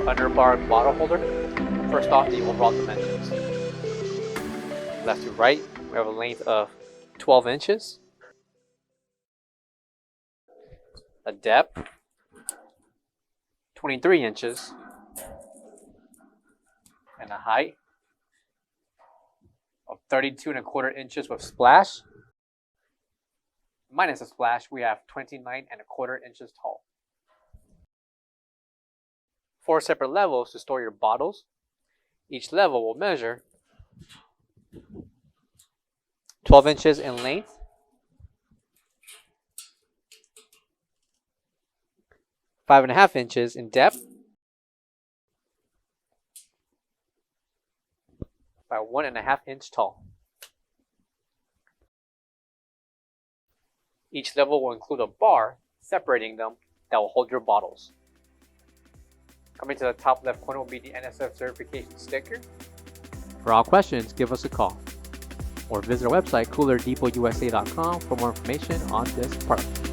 underbar bottle holder. First off, the overall dimensions. Left to right, we have a length of 12 inches, a depth 23 inches, and a height of 32.25 inches with splash. Minus a splash, we have 29.25 inches tall. 4 separate levels to store your bottles. Each level will measure 12 inches in length, 5.5 inches in depth, by 1.5 inch tall. Each level will include a bar separating them that will hold your bottles. Coming to the top left corner will be the NSF certification sticker. For all questions, give us a call or visit our website coolerdepotUSA.com for more information on this product.